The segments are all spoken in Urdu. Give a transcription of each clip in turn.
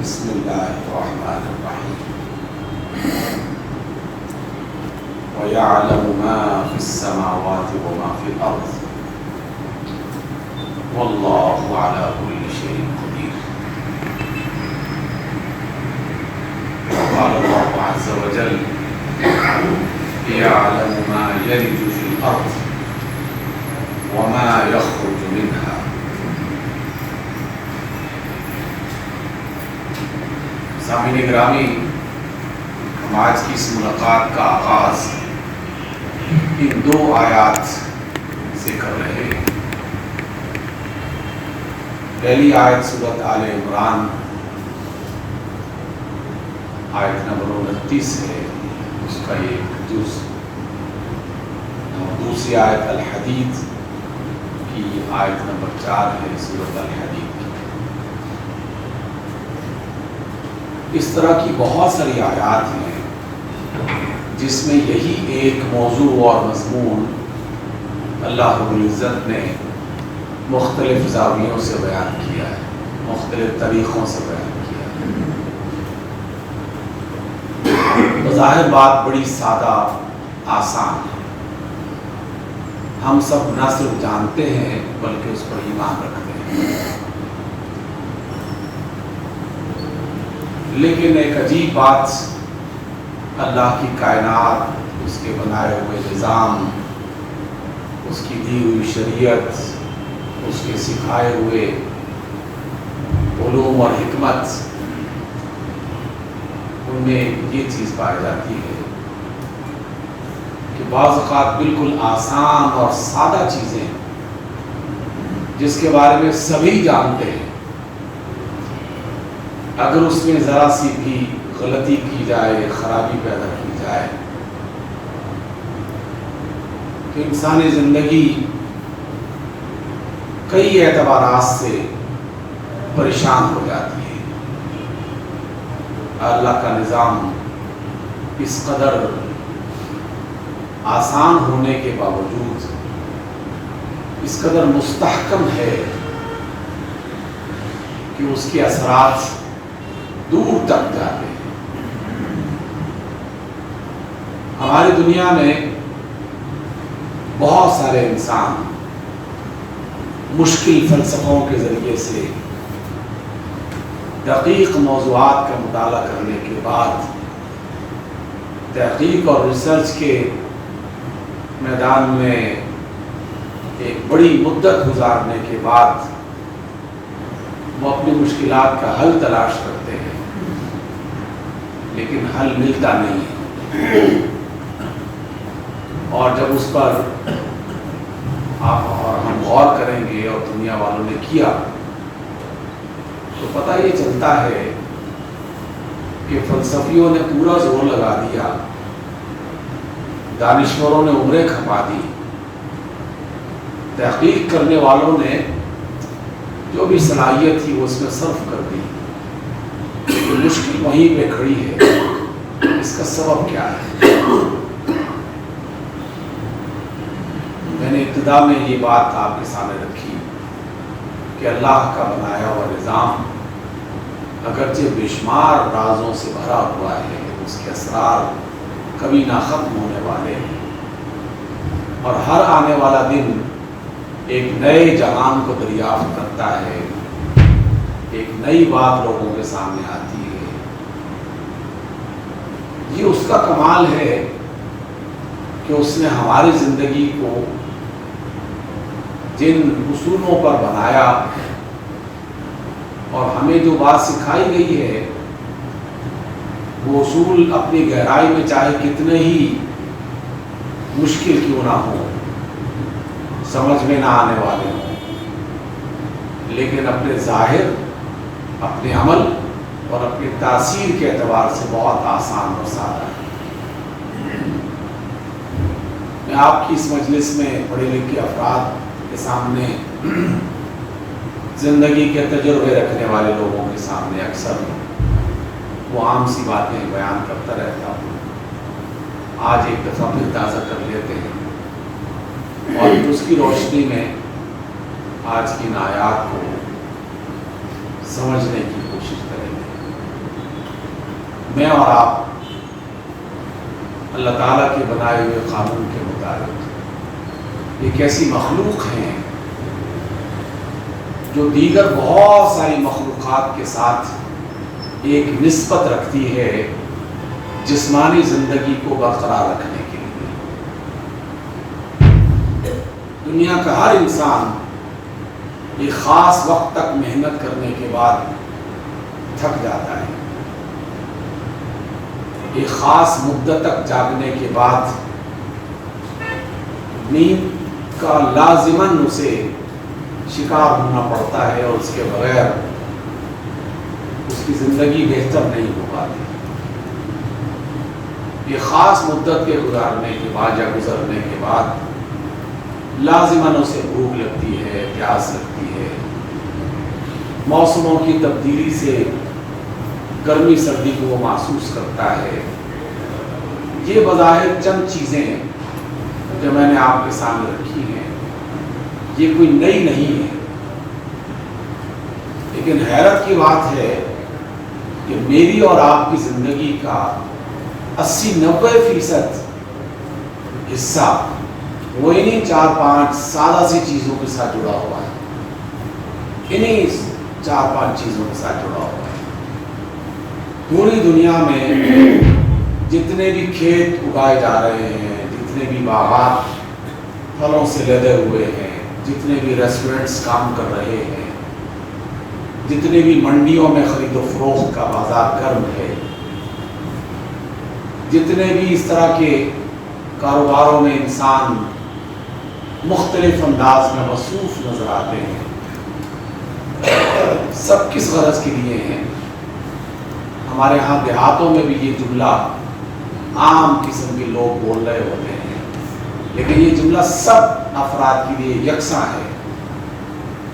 بسم اللہ الرحمن الرحیم وَيَعْلَمُ مَا فِي السَّمَاوَاتِ وَمَا فِي الْأَرْضِ وَاللَّهُ عَلَى كُلِّ شَيْءٍ قَدِيرٌ. وقال الله عز وجل يعلم ما يلج في الأرض وما يخرج منها. سامعین گرامی، ہم آج کی اس ملاقات کا آغاز ان دو آیات سے کر رہے ہیں. پہلی آیت سورۃ آل عمران آیت نمبر 29 ہے، اس کا ایک جز. دوسری آیت الحدید کی آیت نمبر 4 ہے، سورۃ الحدید. اس طرح کی بہت ساری آیات ہیں جس میں یہی ایک موضوع اور مضمون اللہ رب العزت نے مختلف زاویوں سے بیان کیا ہے، مختلف طریقوں سے بیان کیا ہے. بظاہر بات بڑی سادہ آسان ہے، ہم سب نہ صرف جانتے ہیں بلکہ اس پر ایمان رکھتے ہیں. لیکن ایک عجیب بات، اللہ کی کائنات، اس کے بنائے ہوئے نظام، اس کی دی ہوئی شریعت، اس کے سکھائے ہوئے علوم اور حکمت، ان میں یہ چیز پائی جاتی ہے کہ بعض اوقات بالکل آسان اور سادہ چیزیں جس کے بارے میں سبھی جانتے ہیں، اگر اس میں ذرا سی بھی غلطی کی جائے، خرابی پیدا کی جائے، تو انسانی زندگی کئی اعتبارات سے پریشان ہو جاتی ہے. اللہ کا نظام اس قدر آسان ہونے کے باوجود اس قدر مستحکم ہے کہ اس کے اثرات دور تک جاتے ہیں. ہماری دنیا میں بہت سارے انسان مشکل فلسفوں کے ذریعے سے دقیق موضوعات کا مطالعہ کرنے کے بعد، تحقیق اور ریسرچ کے میدان میں ایک بڑی مدت گزارنے کے بعد وہ اپنی مشکلات کا حل تلاش کرتے ہیں، لیکن حل ملتا نہیں ہے. اور جب اس پر آپ اور ہم غور کریں گے، اور دنیا والوں نے کیا، تو پتہ یہ چلتا ہے کہ فلسفیوں نے پورا زور لگا دیا، دانشوروں نے عمریں کھپا دی، تحقیق کرنے والوں نے جو بھی صلاحیت تھی وہ اس میں صرف کر دی، لیکن مشکل وہیں پہ کھڑی ہے. اس کا سبب کیا ہے؟ میں نے ابتدا میں یہ بات آپ کے سامنے رکھی کہ اللہ کا بنایا ہوا نظام اگرچہ بے شمار رازوں سے بھرا ہوا ہے، اس کے اسرار کبھی نہ ختم ہونے والے ہیں، اور ہر آنے والا دن ایک نئے جہان کو دریافت کرتا ہے، ایک نئی بات لوگوں کے سامنے آتی ہے. یہ اس کا کمال ہے کہ اس نے ہماری زندگی کو جن اصولوں پر بنایا اور ہمیں جو بات سکھائی گئی ہے، وہ اصول اپنی گہرائی میں چاہے کتنے ہی مشکل کیوں نہ ہو، سمجھ میں نہ آنے والے ہوں، لیکن اپنے ظاہر، اپنے عمل اور اپنی تاثیر کے اعتبار سے بہت آسان اور سادہ ہے. میں آپ کی اس مجلس میں پڑھے لکھے افراد کے سامنے، زندگی کے تجربے رکھنے والے لوگوں کے سامنے اکثر وہ عام سی باتیں بیان کرتا رہتا ہوں. آج ایک دفعہ پھر تازہ کر لیتے ہیں اور اس کی روشنی میں آج کی آیات کو سمجھنے کی کوشش کریں گے. میں اور آپ اللہ تعالیٰ کے بنائے ہوئے قانون کے مطابق ایک ایسی مخلوق ہیں جو دیگر بہت ساری مخلوقات کے ساتھ ایک نسبت رکھتی ہے جسمانی زندگی کو برقرار رکھنے کے لیے۔ دنیا کا ہر انسان ایک خاص وقت تک محنت کرنے کے بعد تھک جاتا ہے، ایک خاص مدت تک جاگنے کے بعد نیند کا لازماً اسے شکار ہونا پڑتا ہے، اور اس کے بغیر اس کی زندگی بہتر نہیں ہو پاتی۔ یہ خاص مدت کے گزارنے کے بعد یا گزرنے کے بعد لازماً اسے بھوک لگتی ہے، پیاس لگتی ہے، موسموں کی تبدیلی سے گرمی سردی کو وہ محسوس کرتا ہے۔ یہ بظاہر چند چیزیں جو میں نے آپ کے سامنے رکھی ہیں، یہ کوئی نئی نہیں ہے، لیکن حیرت کی بات ہے کہ میری اور آپ کی زندگی کا 80-90% حصہ وہ انہیں 4-5 سادہ سی چیزوں کے ساتھ جڑا ہوا ہے، انہیں 4-5 چیزوں کے ساتھ جڑا ہوا ہے۔ پوری دنیا میں جتنے بھی کھیت اگائے جا رہے ہیں، جتنے بھی باغات پھلوں سے لدے ہوئے ہیں، جتنے بھی ریسٹورنٹس کام کر رہے ہیں، جتنے بھی منڈیوں میں خرید و فروخت کا بازار گرم ہے، جتنے بھی اس طرح کے کاروباروں میں انسان مختلف انداز میں مصروف نظر آتے ہیں، سب کس غرض کے لیے ہیں؟ ہمارے ہاں دیہاتوں میں بھی یہ جملہ عام قسم کے لوگ بول رہے ہوتے ہیں، لیکن یہ جملہ سب افراد کے لیے یکساں ہے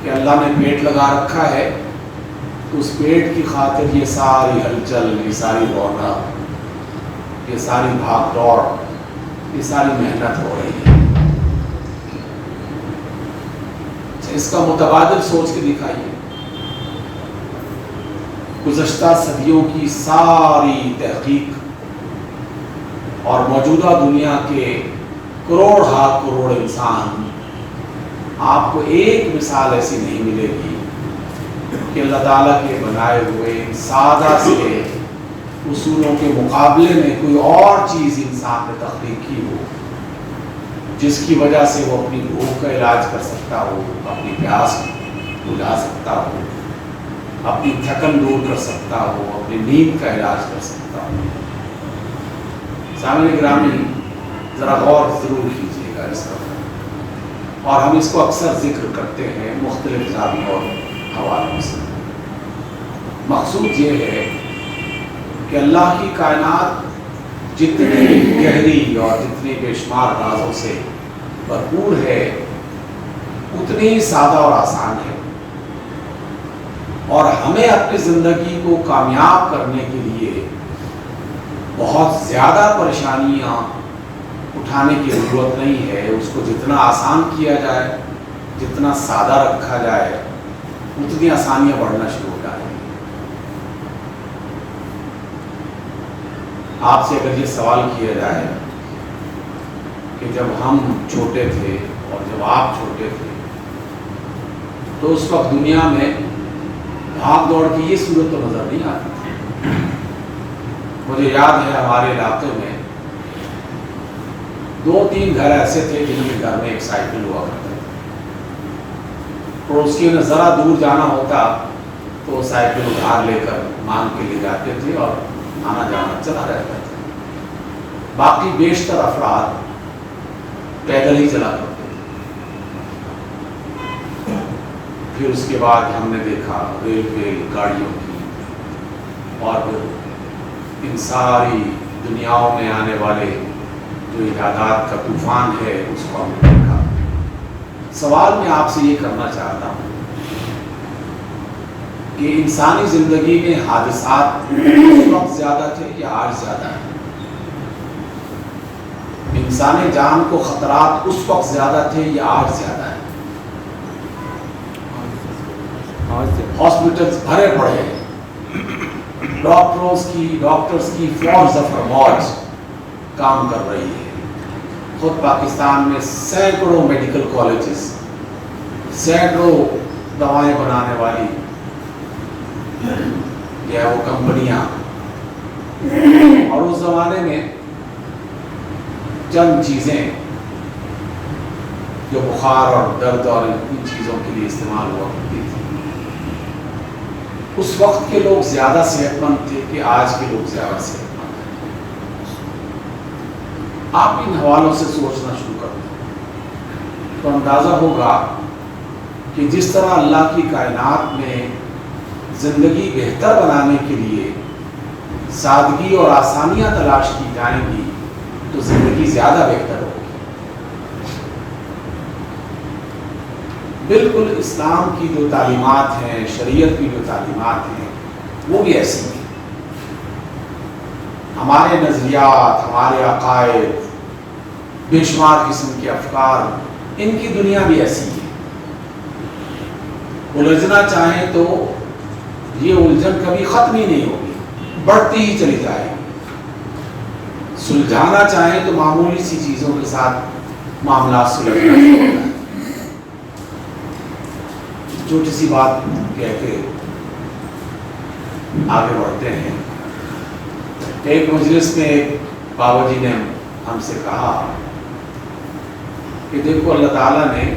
کہ اللہ نے پیٹ لگا رکھا ہے تو اس پیٹ کی خاطر یہ ساری ہلچل، یہ ساری رونق، یہ ساری بھاگ دوڑ، یہ ساری محنت ہو رہی ہے۔ اس کا متبادل سوچ کے دکھائیے۔ گزشتہ صدیوں کی ساری تحقیق اور موجودہ دنیا کے کروڑ ہا کروڑ انسان، آپ کو ایک مثال ایسی نہیں ملے گی کہ اللہ تعالیٰ کے بنائے ہوئے سادہ سے اصولوں کے مقابلے میں کوئی اور چیز انسان نے تخلیق کی ہو جس کی وجہ سے وہ اپنی بھوک کا علاج کر سکتا ہو، اپنی پیاس بجھا سکتا ہو، اپنی تھکن دور کر سکتا ہو، اپنی نیند کا علاج کر سکتا ہو۔ سامعین گرامی، ذرا غور ضرور کیجیے گا اس پر، اور ہم اس کو اکثر ذکر کرتے ہیں مختلف زاویوں اور حوالوں سے۔ مقصود یہ ہے کہ اللہ کی کائنات جتنی گہری اور جتنی بے شمار رازوں سے بھرپور ہے، اتنی ہی سادہ اور آسان ہے، اور ہمیں اپنی زندگی کو کامیاب کرنے کے لیے بہت زیادہ پریشانیاں اٹھانے کی ضرورت نہیں ہے۔ اس کو جتنا آسان کیا جائے، جتنا سادہ رکھا جائے، اتنی آسانیاں بڑھنا شروع ہو جائیں۔ آپ سے اگر یہ سوال کیا جائے کہ جب ہم چھوٹے تھے اور جب آپ چھوٹے تھے تو اس وقت دنیا میں بھاگ دوڑ کی یہ صورت تو نظر نہیں آتی تھی۔ مجھے یاد ہے ہمارے علاقے میں 2-3 گھر ایسے تھے جن کے گھر میں ایک سائیکل ہوا کرتا تھا، پڑوسیوں نے ذرا دور جانا ہوتا تو وہ سائیکل ادھار لے کر مانگ کے لے جاتے تھے اور آنا جانا چلا رہتا تھا۔ باقی بیشتر افراد پیدل ہی چلا کرتے تھے۔ پھر اس کے بعد ہم نے دیکھا ریلوے گاڑیوں کی، اور پھر ان ساری دنیاؤں میں آنے والے جو ایجادات کا طوفان ہے اس کو ہم نے دیکھا۔ سوال میں آپ سے یہ کرنا چاہتا ہوں کہ انسانی زندگی میں حادثات اس وقت زیادہ تھے یا آج زیادہ ہیں؟ انسانی جان کو خطرات اس وقت زیادہ تھے یا آج زیادہ ہیں؟ ہاسپٹلز بھرے پڑے ہیں، ڈاکٹرز کی فوج ظفر موج کام کر رہی ہے. خود پاکستان میں سینکڑوں میڈیکل کالجز، سینکڑوں دوائیں بنانے والی جو ہے وہ کمپنیاں، اور اس زمانے میں چند چیزیں جو بخار اور درد اور ان چیزوں کے لیے استعمال ہوا کرتی تھی، اس وقت کے لوگ زیادہ صحت مند تھے کہ آج کے لوگ زیادہ صحت مند ہیں. آپ ان حوالوں سے سوچنا شروع کر دیں تو اندازہ ہوگا کہ جس طرح اللہ کی کائنات میں زندگی بہتر بنانے کے لیے سادگی اور آسانیاں تلاش کی جائیں گی تو زندگی زیادہ بہتر ہوگی. بالکل اسلام کی جو تعلیمات ہیں، شریعت کی جو تعلیمات ہیں، وہ بھی ایسی ہیں. ہمارے نظریات، ہمارے عقائد، بے شمار قسم کے افکار، ان کی دنیا بھی ایسی ہے. الجھنا چاہیں تو یہ الجھن کبھی ختم ہی نہیں ہوگی، بڑھتی ہی چلی جائے گی. سلجھانا چاہیں تو معمولی سی چیزوں کے ساتھ معاملات سلجھنا شروع ہو جائیں. چھوٹی سی بات کہہ کے آگے بڑھتے ہیں. ایک مجلس میں ایک بابا جی نے ہم سے کہا کہ دیکھو اللہ تعالیٰ نے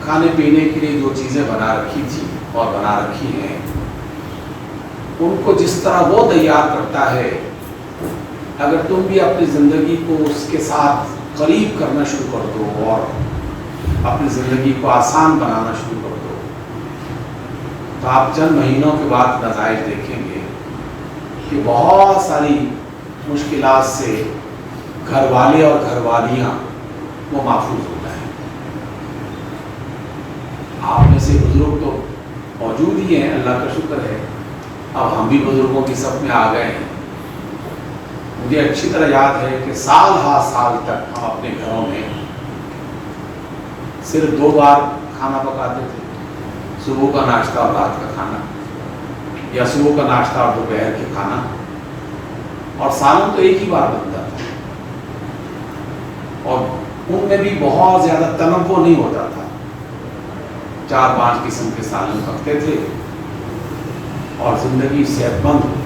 کھانے پینے کے لیے جو چیزیں بنا رکھی تھی اور بنا رکھی ہیں، ان کو جس طرح وہ تیار کرتا ہے، اگر تم بھی اپنی زندگی کو اس کے ساتھ قریب کرنا شروع کر دو اور اپنی زندگی کو آسان بنانا شروع کر دو، تو آپ چند مہینوں کے بعد نتائج دیکھیں گے کہ بہت ساری مشکلات سے گھر والے اور گھر والیاں وہ محفوظ ہو جائیں. آپ میں سے بزرگ تو موجود ہی ہیں، اللہ کا شکر ہے. اب ہم بھی بزرگوں کی صف میں آ گئے ہیں. مجھے اچھی طرح یاد ہے کہ سال ہا سال تک ہم اپنے گھروں میں صرف 2 بار کھانا پکاتے تھے، صبح کا ناشتہ اور رات کا کھانا، یا صبح کا ناشتہ اور دوپہر کے کھانا، اور سالن تو ایک ہی بار بنتا تھا. اور ان میں بھی بہت زیادہ تنوع نہیں ہوتا تھا. 4-5 قسم کے سالن پکتے تھے اور زندگی صحت مند ہوتی تھی.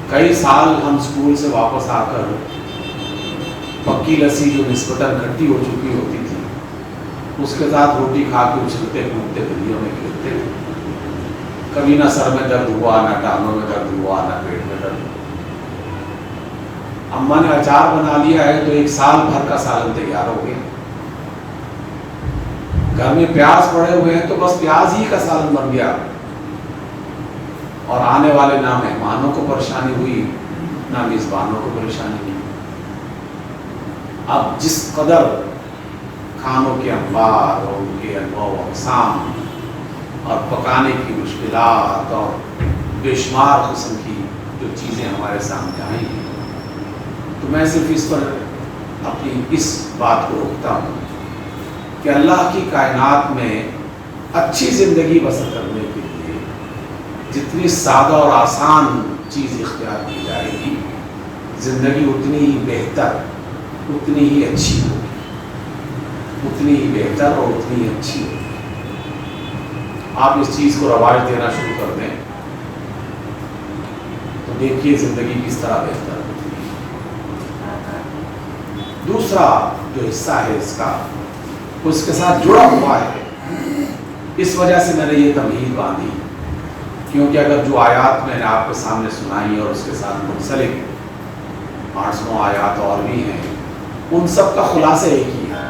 کئی سال ہم اسکول سے واپس آ کر پکی لسی جو نسبتاً کھٹی ہو چکی ہوتی تھی، اس کے ساتھ روٹی کھا کے اچھلتے کودتے گلیوں میں کھیلتے تھے. کبھی نہ سر میں درد ہوا، نہ ٹانگوں میں درد ہوا، نہ پیٹ میں درد ہوا. اماں نے اچار بنا لیا ہے تو 1 سال بھر کا سالن تیار ہو گیا. گھر میں پیاز پڑے ہوئے ہیں تو بس پیاز ہی کا سالن بن گیا، اور آنے والے نہ مہمانوں کو پریشانی ہوئی نہ میزبانوں کو پریشانی ہوئی. اب جس قدر کھانوں کے انبار اور ان کے انواع و اقسام اور پکانے کی مشکلات اور بے شمار قسم کی جو چیزیں ہمارے سامنے آئی ہیں، تو میں صرف اس پر اپنی اس بات کو روکتا ہوں کہ اللہ کی کائنات میں اچھی زندگی بسر کرنے کے لیے جتنی سادہ اور آسان چیز اختیار کی جائے گی، زندگی اتنی ہی بہتر، اتنی ہی اچھی ہوگی، اتنی ہی بہتر اور اتنی ہی اچھی ہوگی. آپ اس چیز کو رواج دینا شروع کر دیں تو دیکھیے زندگی کس طرح بہتر ہوتی ہے. دوسرا جو حصہ ہے اس کا، اس کے ساتھ جڑا ہوا ہے. اس وجہ سے میں نے یہ تمہید باندھی کیونکہ اگر جو آیات میں نے آپ کے سامنے سنائی اور اس کے ساتھ منسلک 800 آیات اور بھی ہیں، ان سب کا خلاصہ ایک ہی ہے.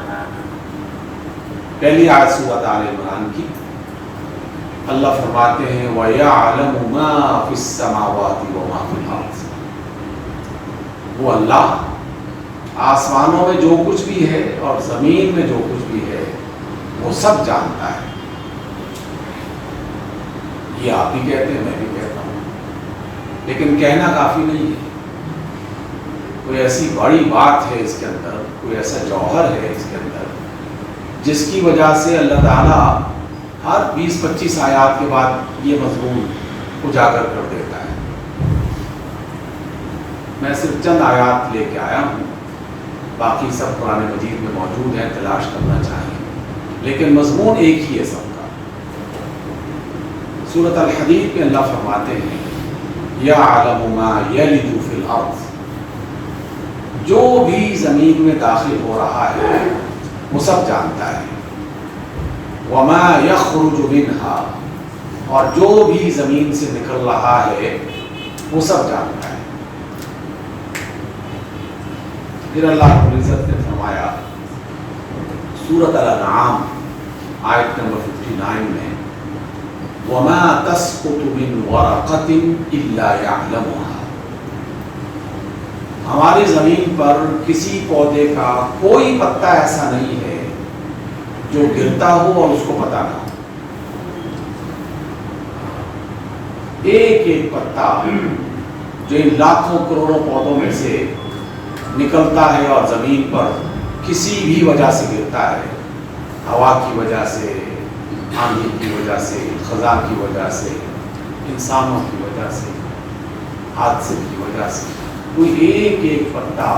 پہلی آیت سورۃ آل عمران کی، اللہ فرماتے ہیں وَيَعْلَمُ مَا فِي السَّمَاوَاتِ وَمَا فِي الْأَرْضِ. وہ اللہ آسمانوں میں جو کچھ بھی ہے اور زمین میں جو کچھ بھی ہے وہ سب جانتا ہے. یہ آپ بھی کہتے ہیں، میں بھی کہتا ہوں، لیکن کہنا کافی نہیں ہے. کوئی ایسی بڑی بات ہے اس کے اندر، کوئی ایسا جوہر ہے اس کے اندر جس کی وجہ سے اللہ تعالیٰ ہر 20-25 آیات کے بعد یہ مضمون اجاگر کر دیتا ہے۔ میں صرف چند آیات لے کے آیا ہوں، باقی سب قرآن مجید میں موجود ہیں، تلاش کرنا چاہیے، لیکن مضمون ایک ہی ہے سب کا۔ سورۃ الحدید میں اللہ فرماتے ہیں یعلم ما یلج فی الارض، جو بھی زمین میں داخل ہو رہا ہے وہ سب جانتا ہے، وما یخرج منہا، اور جو بھی زمین سے نکل رہا ہے وہ سب جانتا ہے۔ پھر اللہ رب العزت نے فرمایا سورۃ الانعام آیت نمبر 59 میں وَمَا تَسْقُطُ مِنْ وَرَقَةٍ إِلَّا يَعْلَمُهَا، ہماری زمین پر کسی پودے کا کوئی پتا ایسا نہیں ہے جو گرتا ہو اور اس کو پتا نہ ہو۔ ایک ایک پتا جو ان لاکھوں کروڑوں پودوں میں سے نکلتا ہے اور زمین پر کسی بھی وجہ سے گرتا ہے، ہوا کی وجہ سے، آندھی کی وجہ سے، خزاں کی وجہ سے، انسانوں کی وجہ سے، حادثے کی وجہ سے، کوئی ایک ایک پتا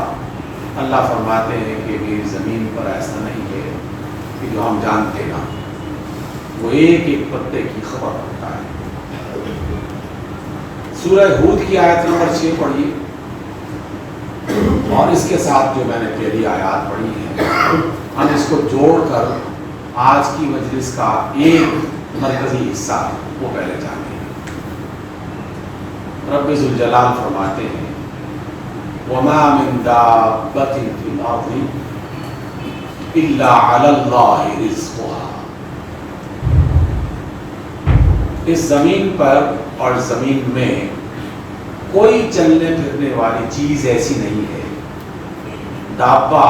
اللہ فرماتے ہیں کہ میری زمین پر ایسا نہیں ہے کہ جو ہم جانتے نہ، وہ ایک ایک پتے کی خبر رکھتا ہے۔ سورہ ہود کی آیت نمبر 6 پڑھیے، اور اس کے ساتھ جو میں نے پہلی آیات پڑھی ہے ہم اس کو جوڑ کر آج کی مجلس کا ایک مرکزی حصہ وہ پہلے جانیں۔ رب ذوالجلال فرماتے ہیں وَمَا مِن دَابَّةٍ فِي الْأَرْضِ إِلَّا عَلَى اللَّهِ رِزْقُهَا، اس زمین پر اور زمین میں کوئی چلنے پھرنے والی چیز ایسی نہیں ہے، دابہ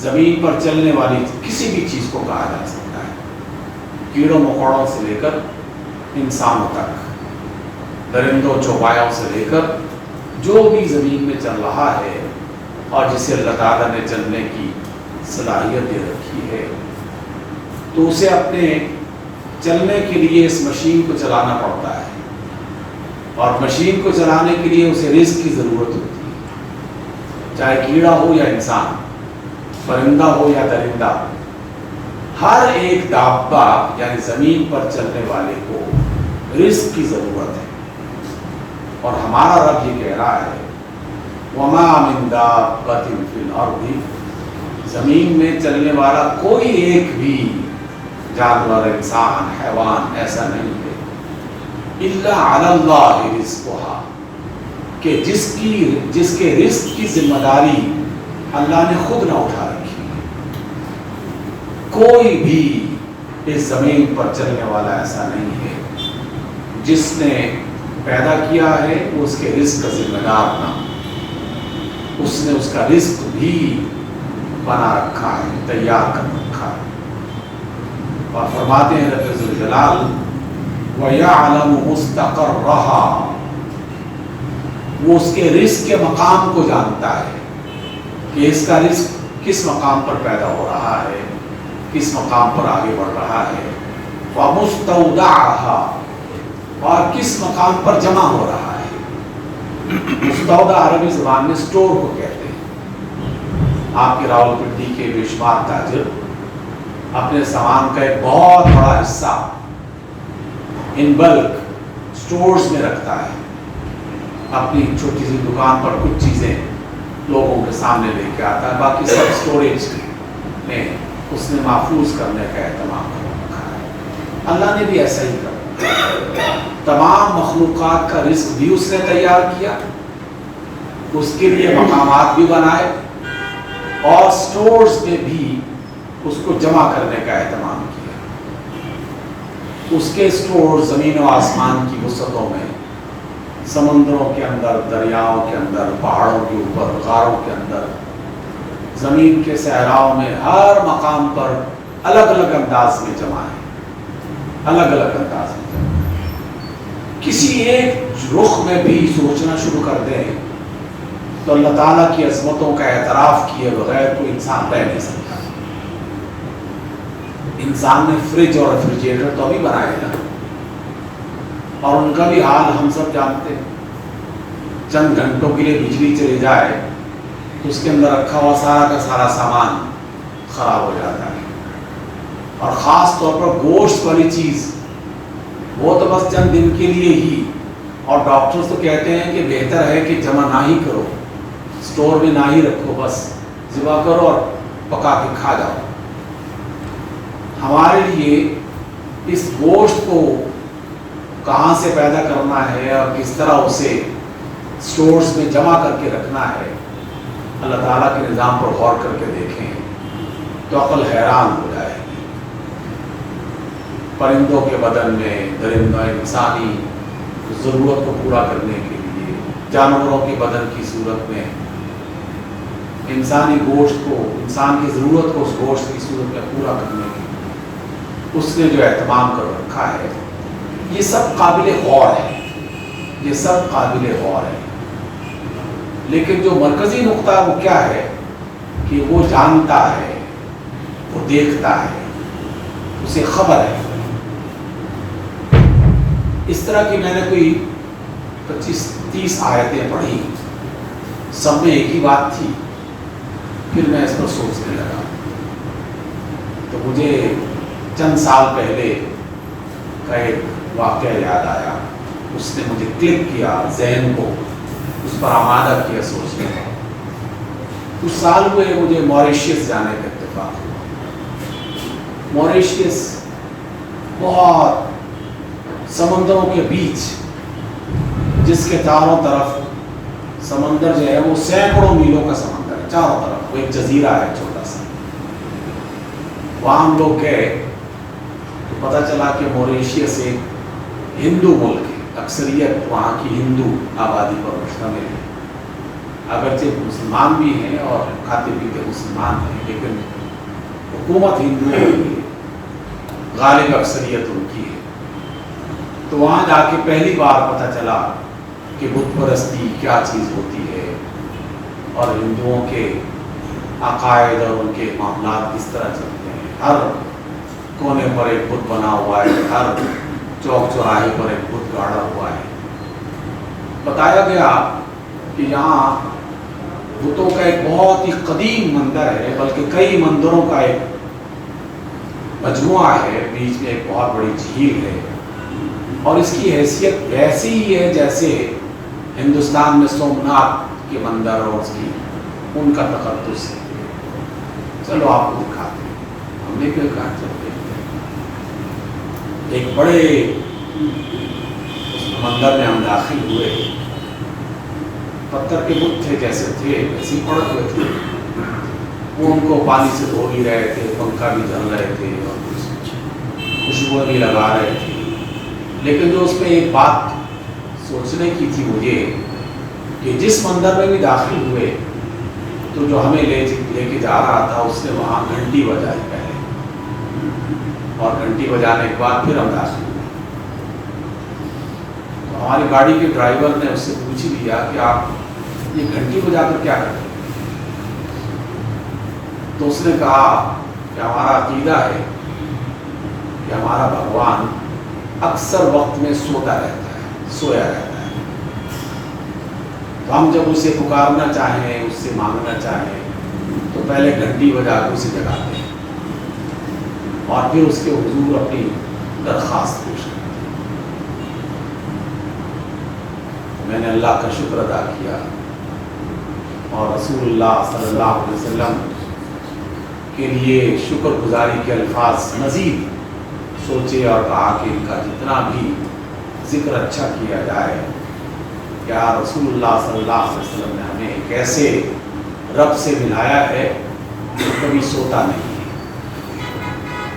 زمین پر چلنے والی کسی بھی چیز کو کہا جا سکتا ہے، کیڑوں مکوڑوں سے لے کر انسانوں تک، درندوں چوپایوں سے لے کر جو بھی زمین میں چل رہا ہے اور جسے اللہ تعالیٰ نے چلنے کی صلاحیت دے رکھی ہے، تو اسے اپنے چلنے کے لیے اس مشین کو چلانا پڑتا ہے، اور مشین کو چلانے کے لیے اسے رزق کی ضرورت ہوتی ہے، چاہے کیڑا ہو یا انسان، پرندہ ہو یا درندہ، ہر ایک دابہ یعنی زمین پر چلنے والے کو رزق کی ضرورت ہے۔ اور ہمارا رب یہ کہہ رہا ہے وَمَا مِن دَابَّةٍ فِي الْأَرْضِ، زمین میں چلنے والا کوئی ایک بھی جانور، انسان، حیوان ایسا نہیں ہے إِلَّا عَلَى اللَّهِ رِزْقُهَا، کہ جس کے رزق کی ذمہ داری اللہ نے خود نہ اٹھا رکھی ہے۔ کوئی بھی اس زمین پر چلنے والا ایسا نہیں ہے، جس نے پیدا کیا ہے وہ اس کے رزق کا ذمہ دار نہ، اس نے اس کا رزق بھی بنا رکھا ہے، تیار کر رکھا ہے۔ اور فرماتے ہیں رب ذوالجلال وَيَعْلَمُ مُسْتَقَرَّهَا، وہ اس کے رزق کے مقام کو جانتا ہے کہ اس کا رزق کس مقام پر پیدا ہو رہا ہے، کس مقام پر آگے بڑھ رہا ہے، وَمُسْتَوْدَعَهَا، اور کس مقام پر جمع ہو رہا ہے۔ مستودع عربی زبان میں سٹور کو کہتے ہیں۔ آپ کے راولپنڈی کے بے شمار تاجر اپنے سامان کا ایک بہت بڑا حصہ ان بلک سٹورز میں رکھتا ہے، اپنی چھوٹی سی دکان پر کچھ چیزیں لوگوں کے سامنے لے کے آتا ہے، باقی سب سٹوریج میں اس نے محفوظ کرنے کا اہتمام کر رکھا ہے۔ اللہ نے بھی ایسا ہی کر، تمام مخلوقات کا رزق بھی اس نے تیار کیا، اس کے لیے مقامات بھی بنائے، اور سٹورز میں بھی اس کو جمع کرنے کا اہتمام کیا۔ اس کے سٹور زمین و آسمان کی وسعتوں میں، سمندروں کے اندر، دریاؤں کے اندر، پہاڑوں کے اوپر، غاروں کے اندر، زمین کے صحراؤں میں، ہر مقام پر الگ الگ انداز میں جمع ہے، الگ الگ انداز میں جمع ہے۔ کسی ایک رخ میں بھی سوچنا شروع کر دیں تو اللہ تعالیٰ کی عظمتوں کا اعتراف کیے بغیر کوئی انسان رہ نہیں سکتا۔ انسان نے فریج اور ریفریجریٹر تو ابھی بنائے نا، اور ان کا بھی حال ہم سب جانتے ہیں. چند گھنٹوں کے لیے بجلی چلی جائے تو اس کے اندر رکھا ہوا سارا کا سارا سامان خراب ہو جاتا ہے. اور خاص طور پر گوشت والی چیز وہ تو بس چند دن کے لیے ہی، اور ڈاکٹرز تو کہتے ہیں کہ بہتر ہے کہ جمع نہ ہی کرو، اسٹور میں نہ ہی رکھو، بس ذبح کرو اور پکا کے کھا جاؤ. ہمارے لیے اس گوشت کو کہاں سے پیدا کرنا ہے اور کس طرح اسے اسٹورز میں جمع کر کے رکھنا ہے، اللہ تعالیٰ کے نظام پر غور کر کے دیکھیں تو عقل حیران ہو جائے گی. پرندوں کے بدن میں، درندوں انسانی ضرورت کو پورا کرنے کے لیے، جانوروں کے بدن کی صورت میں انسانی گوشت کو، انسان کی ضرورت کو اس گوشت کی صورت میں پورا کرنے کے لیے اس نے جو اہتمام کر رکھا ہے، یہ سب قابل غور ہے، یہ سب قابل غور ہے. لیکن جو مرکزی نقطہ وہ کیا ہے کہ وہ جانتا ہے، وہ دیکھتا ہے، اسے خبر ہے. اس طرح کی میں نے کوئی 25-30 آیتیں پڑھی، سب میں ایک ہی بات تھی. پھر میں اس پر سوچنے لگا تو مجھے چند سال پہلے کا ایک واقعہ یاد آیا. اس نے مجھے کلک کیا، ذہن کو اس پر آمادہ کیا سوچنے کا. کچھ سال ہوئے مجھے موریشیس جانے کا اتفاق ہوا. موریشیس بہت سمندروں کے بیچ، جس کے چاروں طرف سمندر جو ہے وہ سینکڑوں میلوں کا سمندر ہے چاروں طرف. وہ ایک جزیرہ ہے چھوٹا سا. وہاں ہم لوگ گئے تو پتہ چلا کہ موریشیس ایک ہندو ملک ہے، اکثریت وہاں کی ہندو آبادی پر مشتمل ہے. اگرچہ مسلمان بھی ہیں اور کھاتے پیتے مسلمان ہیں، لیکن حکومت ہندو ہے، غالب اکثریت ان کی ہے. تو وہاں جا کے پہلی بار پتہ چلا کہ بت پرستی کیا چیز ہوتی ہے اور ہندوؤں کے عقائد اور ان کے معاملات کس طرح چلتے ہیں. ہر کونے پر ایک بت بنا ہوا ہے، ہر چوک چوراہے پر ایک بت گاڑا ہوا ہے. بتایا گیا کہ یہاں بتوں کا ایک بہت ہی قدیم مندر ہے، بلکہ کئی مندروں کا ایک مجموعہ ہے. بیچ میں ایک بہت بڑی جھیل ہے اور اس کی حیثیت ویسی ہی ہے جیسے ہندوستان میں سومناتھ کے مندر اور اس کی ان کا تقدس ہے. چلو آپ کو دکھاتے ہیں. ہم نے کیوں کہا چلتے ایک بڑے اس مندر میں ہم داخل ہوئے. پتھر کے بت تھے، جیسے تھے ویسے ہی پڑے ہوئے تھے. وہ ان کو پانی سے دھو بھی رہے تھے، پنکھا بھی چل رہے تھے اور کچھ خوشبو بھی لگا رہے تھے. لیکن جو اس میں ایک بات سوچنے کی تھی مجھے کہ جس مندر میں بھی داخل ہوئے تو جو ہمیں لے کے جا رہا تھا اس نے وہاں گھنٹی بجائی پہلے، اور گھنٹی بجانے کے بعد پھر ہم داخل ہوئے. تو ہماری گاڑی کے ڈرائیور نے اس سے پوچھ لیا کہ آپ یہ گھنٹی بجا کر کیا کرتے ہیں؟ تو اس نے کہا کہ ہمارا عقیدہ ہے کہ ہمارا بھگوان اکثر وقت میں سوتا رہتا ہے، سویا رہتا ہے. تو ہم جب اسے پکارنا چاہیں، اس سے مانگنا چاہیں تو پہلے گھنٹی بجا کے اسے جگاتے ہیں اور پھر اس کے حضور اپنی درخواست پیش کرتے ہیں. میں نے اللہ کا شکر ادا کیا اور رسول اللہ صلی اللہ علیہ وسلم کے لیے شکر گزاری کے الفاظ مزید سوچے اور کہا کہ ان کا جتنا بھی ذکر اچھا کیا جائے. کیا رسول اللہ صلی اللہ علیہ وسلم نے ہمیں ایک ایسے رب سے ملایا ہے جو کبھی سوتا نہیں ہے،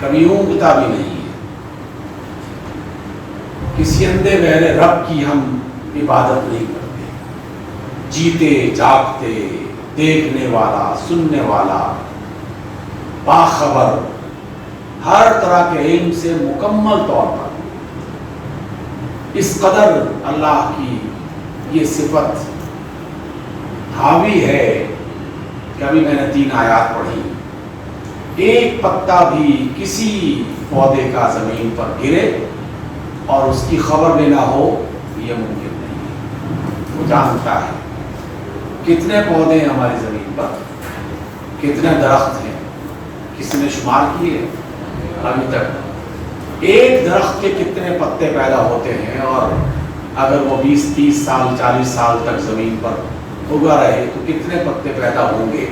کبھی اونگتا بھی نہیں ہے. کسی اندھے بہرے رب کی ہم عبادت نہیں کرتے. جیتے جاگتے، دیکھنے والا، سننے والا، باخبر، ہر طرح کے علم سے مکمل طور پر، اس قدر اللہ کی یہ صفت حاوی ہے کہ ابھی میں نے 3 آیات پڑھی. ایک پتا بھی کسی پودے کا زمین پر گرے اور اس کی خبر لینا ہو یہ ممکن نہیں ہے۔ وہ جانتا ہے کتنے پودے ہیں ہماری زمین پر، کتنے درخت ہیں، کسی نے شمار کیے ابھی تک؟ ایک درخت کے کتنے پتے پیدا ہوتے ہیں، اور اگر وہ 20-30 سال 40 سال تک زمین پر اگا رہے تو کتنے پتے پیدا ہوں گے،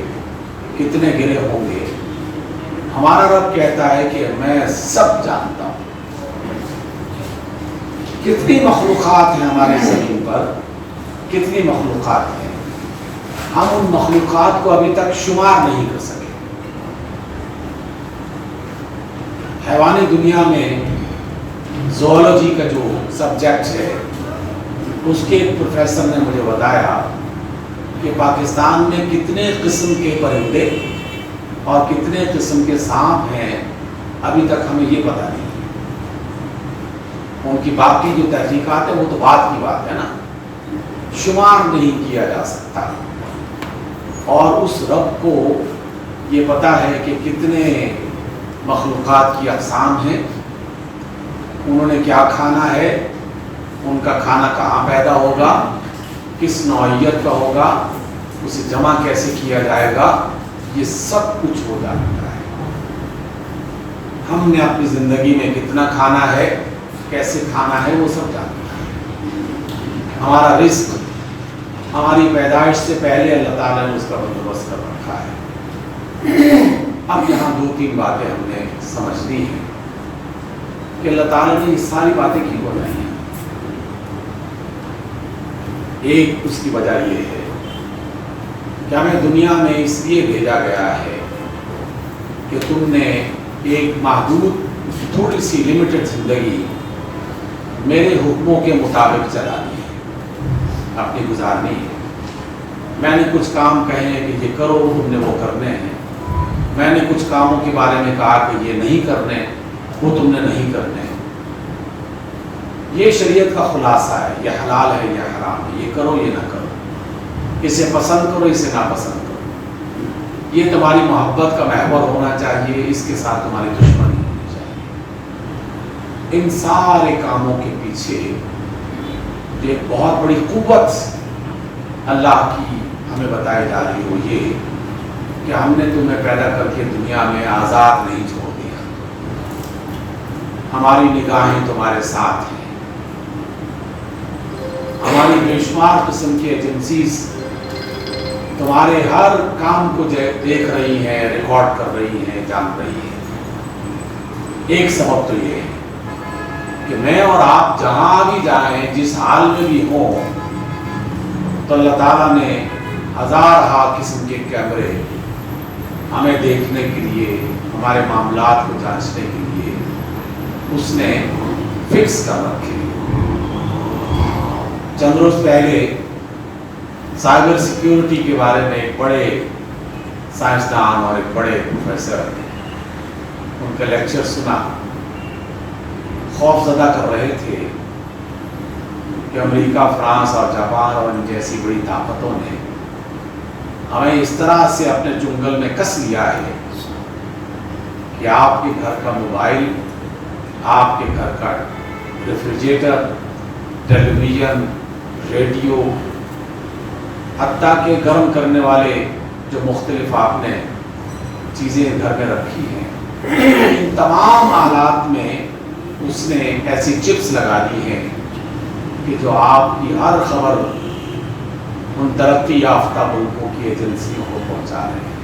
کتنے گرے ہوں گے؟ ہمارا رب کہتا ہے کہ میں سب جانتا ہوں۔ کتنی مخلوقات ہیں ہماری زمین پر، کتنی مخلوقات ہیں، ہم ان مخلوقات کو ابھی تک شمار نہیں کر سکے۔ حیوانی دنیا میں زوالوجی کا جو سبجیکٹ ہے، اس کے ایک پروفیسر نے مجھے بتایا کہ پاکستان میں کتنے قسم کے پرندے اور کتنے قسم کے سانپ ہیں ابھی تک ہمیں یہ پتہ نہیں۔ ان کی باقی جو تحقیقات ہیں وہ تو بات کی بات ہے نا، شمار نہیں کیا جا سکتا۔ اور اس رب کو یہ پتہ ہے کہ کتنے مخلوقات کی اقسام ہیں، انہوں نے کیا کھانا ہے، ان کا کھانا کہاں پیدا ہوگا، کس نوعیت کا ہوگا، اسے جمع کیسے کیا جائے گا، یہ سب کچھ ہو جاتا ہے۔ ہم نے اپنی زندگی میں کتنا کھانا ہے، کیسے کھانا ہے، وہ سب جانتا ہے۔ ہمارا رزق ہماری پیدائش سے پہلے اللہ تعالیٰ نے اس کا بندوبست کر رکھا ہے۔ اب یہاں 2-3 باتیں ہم نے سمجھنی ہیں کہ اللہ تعالیٰ نے یہ ساری باتیں کیوں بنائی ہیں۔ ایک اس کی وجہ یہ ہے کہ ہمیں دنیا میں اس لیے بھیجا گیا ہے کہ تم نے ایک محدود تھوڑی سی لمیٹڈ زندگی میرے حکموں کے مطابق چلانی ہے، اپنی گزارنی ہے۔ میں نے کچھ کام کہے ہیں کہ یہ کرو، تم نے وہ کرنے ہیں۔ میں نے کچھ کاموں کے بارے میں کہا کہ یہ نہیں کرنے، وہ تم نے نہیں کرنے۔ یہ شریعت کا خلاصہ ہے، یہ حلال ہے، یہ حرام ہے، یہ کرو، یہ نہ کرو، اسے پسند کرو، اسے ناپسند کرو۔ یہ تمہاری محبت کا محور ہونا چاہیے، اس کے ساتھ تمہاری دشمنی ہونی چاہیے۔ ان سارے کاموں کے پیچھے ایک بہت بڑی قوت اللہ کی ہمیں بتائی جا رہی ہو، یہ کہ ہم نے تمہیں پیدا کر کے دنیا میں آزاد نہیں چھوڑ دیا، ہماری نگاہیں تمہارے ساتھ ہیں، ہماری بے شمار قسم کی ایجنسیز تمہارے ہر کام کو دیکھ رہی ہیں، ریکارڈ کر رہی ہیں، جان رہی ہیں۔ ایک سبب تو یہ ہے کہ میں اور آپ جہاں بھی جائیں، جس حال میں بھی ہوں، تو اللہ تعالیٰ نے ہزارہا قسم کے کیمرے ہمیں دیکھنے کے لیے، ہمارے معاملات کو جانچنے کے لیے اس نے فکس کر رکھے۔ چند روز پہلے سائبر سیکیورٹی کے بارے میں ایک بڑے سائنسدان اور ایک بڑے پروفیسر ان کا لیکچر سنا، خوف زدہ کر رہے تھے کہ امریکہ، فرانس اور جاپان اور ان جیسی بڑی طاقتوں نے ہمیں اس طرح سے اپنے چنگل میں کس لیا ہے کہ آپ کے گھر کا موبائل، آپ کے گھر کا ریفریجریٹر، ٹیلی ویژن، ریڈیو، حتیٰ کہ گرم کرنے والے جو مختلف آپ نے چیزیں گھر میں رکھی ہیں، ان تمام آلات میں اس نے ایسی چپس لگا دی ہیں کہ جو آپ کی ہر خبر ان ترقی یافتہ ملکوں کی ایجنسیوں کو پہنچا رہے ہیں۔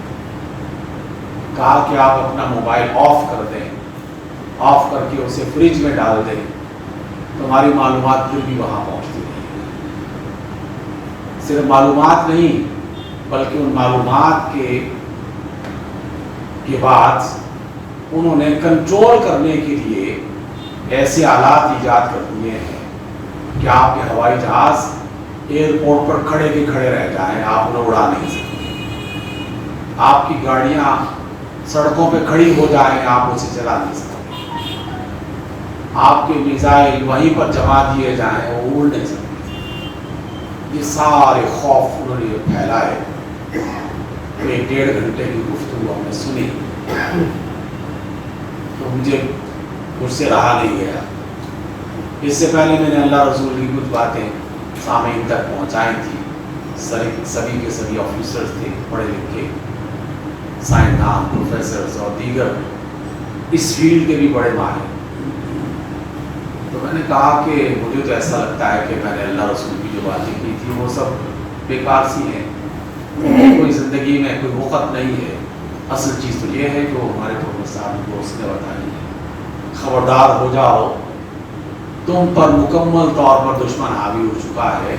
کہا کہ آپ اپنا موبائل آف کر دیں، آف کر کے اسے فریج میں ڈال دیں، تمہاری معلومات پھر بھی وہاں پہنچتی رہی۔ صرف معلومات نہیں بلکہ ان معلومات کے بعد انہوں نے کنٹرول کرنے کے لیے ایسے آلات ایجاد کر دیے ہیں کہ آپ کے ہوائی جہاز ایئرپورٹ پر کھڑے کے کھڑے رہ جائیں، آپ انہیں اڑا نہیں سکتے۔ آپ کی گاڑیاں سڑکوں پہ کھڑی ہو جائیں، آپ اسے چلا نہیں سکتے۔ آپ کے میزائل وہیں پر جما دیے جائیں، وہ اڑ نہیں سکتے۔ یہ سارے خوف انہوں نے پھیلائے۔ 1.5 گھنٹے کی گفتگو ہم نے سنی تو مجھ سے رہا نہیں گیا۔ اس سے پہلے میں نے اللہ رسول کی کچھ باتیں سامعین تک پہنچائی تھی. سبھی کے سبھی آفیسرز تھے, پڑھے لکھے سائنسدان, پروفیسرز اور دیگر اس فیلڈ کے بھی بڑے ماہر. تو میں نے کہا کہ مجھے تو ایسا لگتا ہے کہ میں نے اللہ رسول کی جو باتیں کی تھی وہ سب بیکار سی ہیں, کوئی زندگی میں کوئی وقت نہیں ہے. اصل چیز تو یہ ہے جو ہمارے پروفیسر صاحب کو اس نے بتائی ہے, خبردار ہو جاؤ, تم پر مکمل طور پر دشمن حاوی ہو چکا ہے,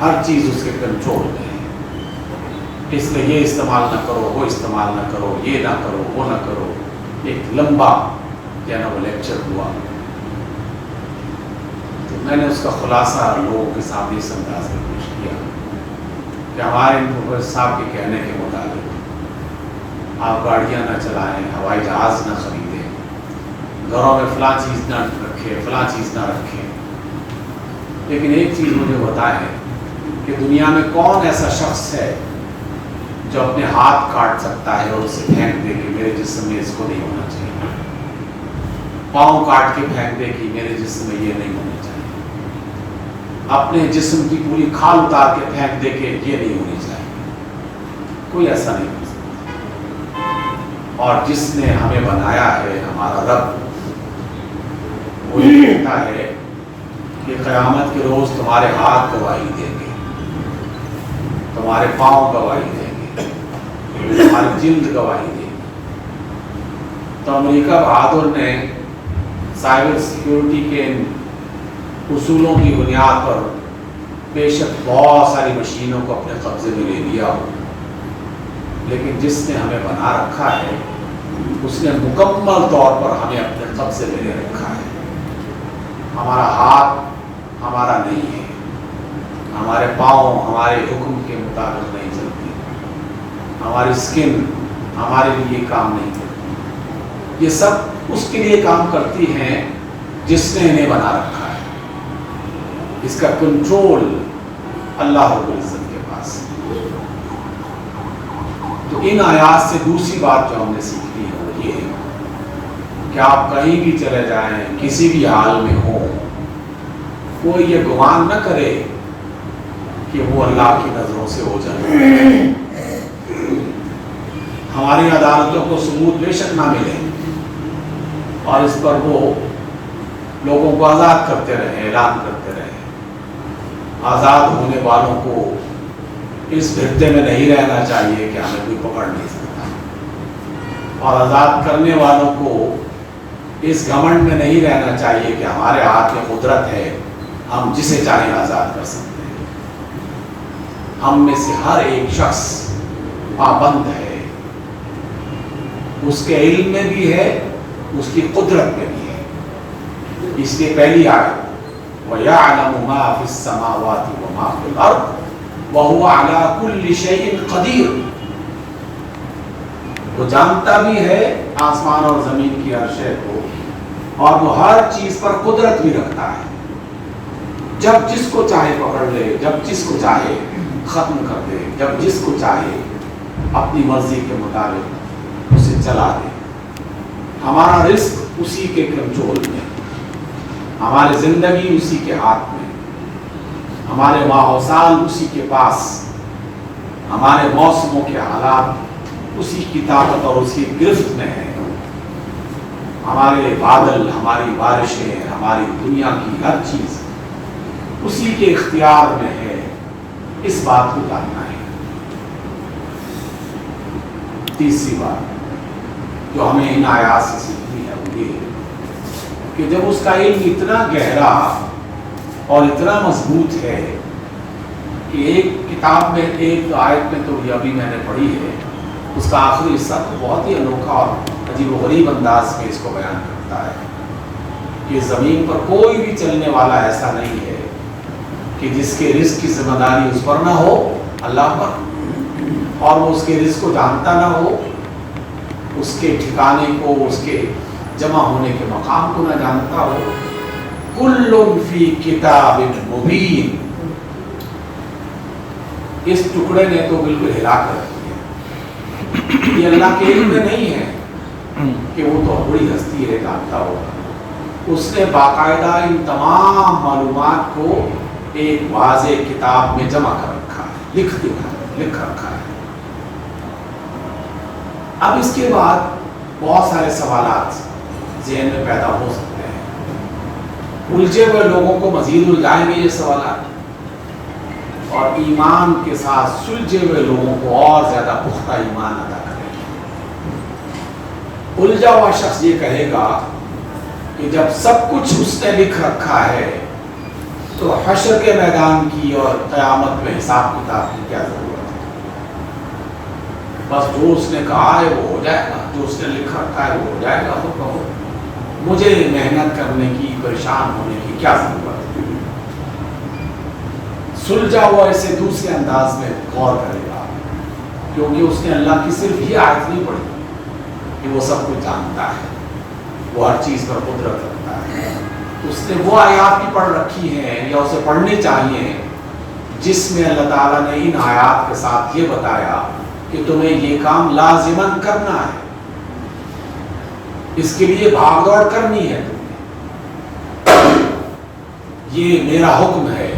ہر چیز اس کے کنٹرول میں ہے, اس لیے یہ استعمال نہ کرو, وہ استعمال نہ کرو, یہ نہ کرو, وہ نہ کرو. ایک لمبا جو نا وہ لیکچر ہوا. تو میں نے اس کا خلاصہ لوگوں کے سامنے اس انداز میں پیش کیا کہ ہمارے پروفیسر صاحب کے کہنے کے مطابق آپ گاڑیاں نہ چلائیں, ہوائی جہاز نہ خریدیں, گھروں میں فلاں چیز نہ رکھیں, فلاں چیز نہ رکھیں. لیکن ایک چیز مجھے بتائیں کہ دنیا میں کون ایسا شخص ہے جو اپنے ہاتھ کاٹ سکتا ہے اور اسے پھینک دے کہ میرے جسم میں اس کو نہیں ہونا چاہیے, پاؤں کاٹ کے پھینک دے کہ میرے جسم میں یہ نہیں ہونا چاہیے, اپنے جسم کی پوری کھال اتار کے پھینک دے کہ یہ نہیں ہونی چاہیے. کوئی ایسا نہیں ہو سکتا. اور جس نے ہمیں بنایا ہے, ہمارا رب, وہ یہ کہتا ہے کہ قیامت کے روز تمہارے ہاتھ گواہی دیں گے, تمہارے پاؤں گواہی دیں گے, تمہاری جلد گواہی دیں گے. تو امریکہ بہادر نے سائبر سیکیورٹی کے ان اصولوں کی بنیاد پر بے شک بہت ساری مشینوں کو اپنے قبضے میں لے لیا ہو, لیکن جس نے ہمیں بنا رکھا ہے اس نے مکمل طور پر ہمیں اپنے قبضے میں لے رکھا ہے. ہمارا ہاتھ ہمارا نہیں ہے, ہمارے پاؤں ہمارے حکم کے مطابق نہیں چلتی, ہماری اسکن ہمارے لیے کام نہیں کرتی. یہ سب اس کے لیے کام کرتی ہیں جس نے انہیں بنا رکھا ہے. اس کا کنٹرول اللہ رب العزت کے پاس. تو ان آیات سے دوسری بات جو ہم نے سیکھی ہے وہ یہ ہے کہ آپ کہیں بھی چلے جائیں, کسی بھی حال میں ہو, کوئی یہ گمان نہ کرے کہ وہ اللہ کی نظروں سے ہو جائے. ہماری عدالتوں کو ثبوت بے شک نہ ملے اور اس پر وہ لوگوں کو آزاد کرتے رہے, اعلان کرتے رہے. آزاد ہونے والوں کو اس بھرتے میں نہیں رہنا چاہیے کہ ہمیں کوئی پکڑ نہیں سکتا, اور آزاد کرنے والوں کو اس گھمنڈ میں نہیں رہنا چاہیے کہ ہمارے ہاتھ میں قدرت ہے, ہم جسے چاہیں آزاد کر سکتے ہیں. ہم میں سے ہر ایک شخص پابند ہے, اس کے علم میں بھی ہے, اس کی قدرت میں بھی ہے. اس لیے پہلی آیت وَيَعْلَمُ مَا فِي السَّمَاوَاتِ وَمَا فِي الْأَرْضِ وَهُوَ عَلَى كُلِّ شَيْءٍ قَدِيرٌ. وہ جانتا بھی ہے آسمان اور زمین کی ہر شے کو, اور وہ ہر چیز پر قدرت بھی رکھتا ہے. جب جس کو چاہے پکڑ لے, جب جس کو چاہے ختم کر دے, جب جس کو چاہے اپنی مرضی کے مطابق اسے چلا دے. ہمارا رزق اسی کے کنٹرول میں, ہماری زندگی اسی کے ہاتھ میں, ہمارے ماہ و سال اسی کے پاس, ہمارے موسموں کے حالات اسی کی طاقت اور اسی گرفت میں ہے. ہمارے بادل, ہماری بارشیں, ہماری دنیا کی ہر چیز اسی کے اختیار میں ہے. اس بات کو جاننا ہے. تیسری بات جو ہمیں ان آیات سے سیکھنی ہے وہ یہ کہ جب اس کا علم اتنا گہرا اور اتنا مضبوط ہے کہ ایک کتاب میں, ایک آیت میں تو یہ ابھی میں نے پڑھی ہے, اس کا آخری حصہ تو بہت ہی انوکھا اور عجیب و غریب انداز میں اس کو بیان کرتا ہے کہ زمین پر کوئی بھی چلنے والا ایسا نہیں ہے کہ جس کے رزق کی ذمہ داری اس پر نہ ہو, اللہ پر, اور وہ اس کے رزق کو جانتا نہ ہو, اس کے ٹھکانے کو, اس کے جمع ہونے کے مقام کو نہ جانتا ہو. کل فی کتاب مبین. اس ٹکڑے نے تو بالکل ہلا کر دیا. یہ اللہ کے علم میں نہیں ہے کہ وہ تو بڑی ہستی ہے, جانتا ہوگا. اس نے باقاعدہ ان تمام معلومات کو ایک واضح کتاب میں جمع کر رکھا ہے، لکھ رکھا ہے۔ اب اس کے بعد بہت سارے سوالات ذہن میں پیدا ہو سکتے ہیں۔ الجھے ہوئے لوگوں کو مزید الجھائیں گے یہ سوالات، اور ایمان کے ساتھ سلجھے ہوئے لوگوں کو اور زیادہ پختہ ایمان عطا کریں گے۔ الجھا ہوا شخص یہ کہے گا کہ جب سب کچھ اس نے لکھ رکھا ہے تو حشر کے میدان کی اور قیامت میں حساب کتاب کی کیا ضرورت ہے؟ بس جو اس نے کہا ہے وہ ہو جائے گا، جو اس نے لکھ رکھا ہے وہ ہو جائے گا، تو کہو مجھے محنت کرنے کی، پریشان ہونے کی کیا ضرورت ہے؟ سلجھا ہوا اسے دوسرے انداز میں غور کرے گا، کیونکہ اس نے اللہ کی صرف یہ آیت نہیں پڑھی کہ وہ سب کچھ جانتا ہے، وہ ہر چیز پر قدرت رکھتا ہے۔ اس نے وہ آیات بھی پڑھ رکھی ہیں یا اسے پڑھنی چاہیے جس میں اللہ تعالیٰ نے ان آیات کے ساتھ یہ بتایا کہ تمہیں یہ کام لازماً کرنا ہے، اس کے لیے بھاگ دوڑ کرنی ہے تمہیں، یہ میرا حکم ہے۔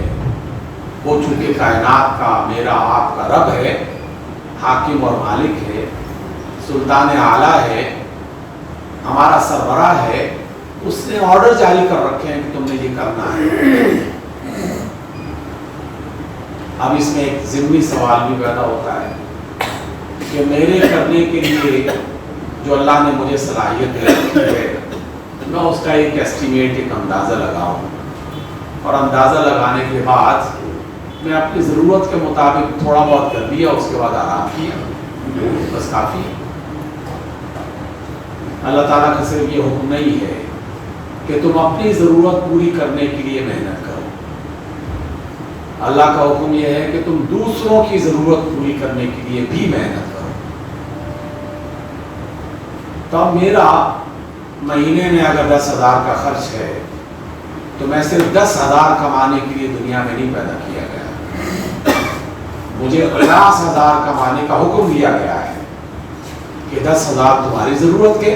وہ چونکہ کائنات کا میرا آپ کا رب ہے، حاکم اور مالک ہے، سلطان اعلیٰ ہے، ہمارا سربراہ ہے، اس نے آرڈر جاری کر رکھے ہیں کہ تم نے یہ کرنا ہے۔ اب اس میں ایک ضمنی سوال بھی پیدا ہوتا ہے کہ میرے کرنے کے لیے جو اللہ نے مجھے صلاحیت دی ہے، میں اس کا ایک ایسٹیمیٹ، ایک اندازہ لگاؤں، اور اندازہ لگانے کے بعد میں اپنی ضرورت کے مطابق تھوڑا بہت کر دیا، اس کے بعد آرام کیا، بس کافی۔ اللہ تعالیٰ کا صرف یہ حکم نہیں ہے کہ تم اپنی ضرورت پوری کرنے کے لیے محنت کرو، اللہ کا حکم یہ ہے کہ تم دوسروں کی ضرورت پوری کرنے کے لیے بھی محنت کرو۔ تو اب میرا مہینے میں اگر 10,000 کا خرچ ہے تو میں صرف 10,000 کمانے کے لیے دنیا میں نہیں پیدا کیا گیا، مجھے 50,000 کمانے کا حکم دیا گیا ہے کہ 10,000 تمہاری ضرورت کے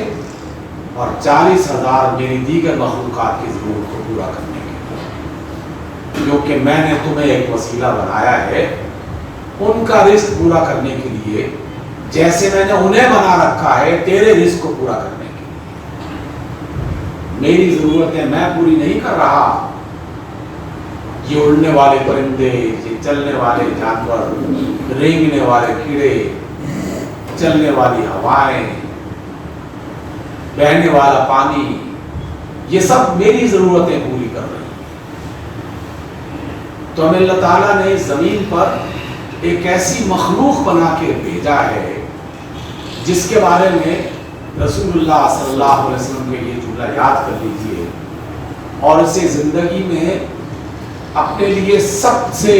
اور 40,000 میری دیگر مخلوقات کی ضرورت کو پورا کرنے کے، کیونکہ میں نے تمہیں ایک وسیلہ بنایا ہے ان کا رزق پورا کرنے کے لیے، جیسے میں نے انہیں بنا رکھا ہے تیرے رزق کو پورا کرنے کے لیے۔ میری ضرورتیں میں پوری نہیں کر رہا، یہ اڑنے والے پرندے، یہ چلنے والے جانور، رینگنے والے کیڑے، چلنے والی ہوائیں، بہنے والا پانی، یہ سب میری ضرورتیں پوری کر رہی ہیں۔ تو ہمیں اللہ تعالیٰ نے زمین پر ایک ایسی مخلوق بنا کے بھیجا ہے جس کے بارے میں رسول اللہ صلی اللہ علیہ وسلم کے یہ جملہ یاد کر لیجئے اور اسے زندگی میں اپنے لیے سب سے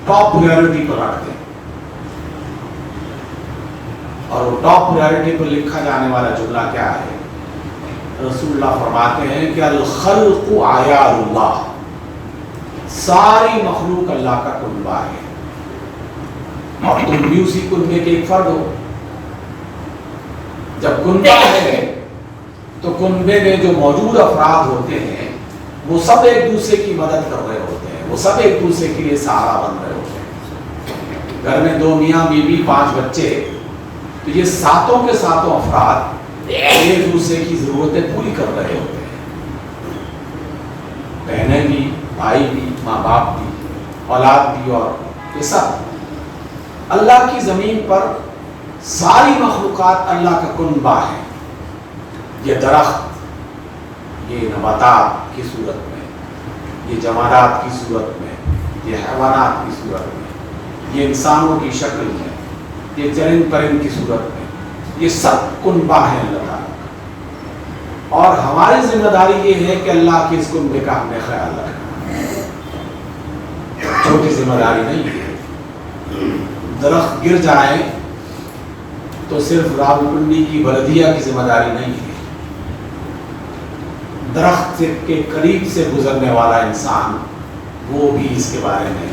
ٹاپ پریورٹی پر رکھ دیں۔ اور وہ ٹاپ پریورٹی پر لکھا جانے والا جملہ کیا ہے؟ رسول اللہ فرماتے ہیں کہ الخلق عیال اللہ، ساری مخلوق اللہ کا کنبہ ہے، اور تم بھی اسی کنبے کے ایک فرد ہو۔ جب کنبہ ہے تو کنبے میں جو موجود افراد ہوتے ہیں وہ سب ایک دوسرے کی مدد کر رہے ہوتے ہیں، وہ سب ایک دوسرے کے لیے سہارا بن رہے ہوتے ہیں۔ گھر میں 2 میاں بیوی 5 بچے، تو یہ ساتوں کے ساتوں افراد ایک دوسرے کی ضرورتیں پوری کر رہے ہوتے ہیں، بہنیں بھی، بھائی بھی، ماں باپ بھی، اولاد بھی، اور یہ سب اللہ کی زمین پر ساری مخلوقات اللہ کا کنبہ ہے۔ یہ درخت، یہ نباتات کی صورت میں، یہ جمادات کی صورت میں، یہ حیوانات کی صورت میں، یہ انسانوں کی شکل میں، یہ چرند پرند کی صورت میں، یہ سب کنبہ ہے اللہ تعالیٰ کا۔ اور ہماری ذمہ داری یہ ہے کہ اللہ کے اس کنبے کا ہمیں خیال رکھنا، چھوٹی ذمہ داری نہیں ہے۔ درخت گر جائے تو صرف راولپنڈی کی بلدیہ کی ذمہ داری نہیں ہے، درخت کے قریب سے گزرنے والا انسان وہ بھی اس کے بارے میں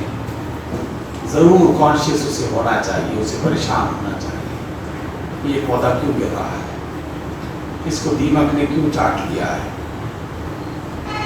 ضرور کانشیس اسے ہونا چاہیے، اسے پریشان ہونا چاہیے، یہ پودا کیوں گر رہا ہے، اس کو دیمک نے کیوں چاٹ لیا ہے،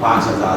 5000,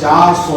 400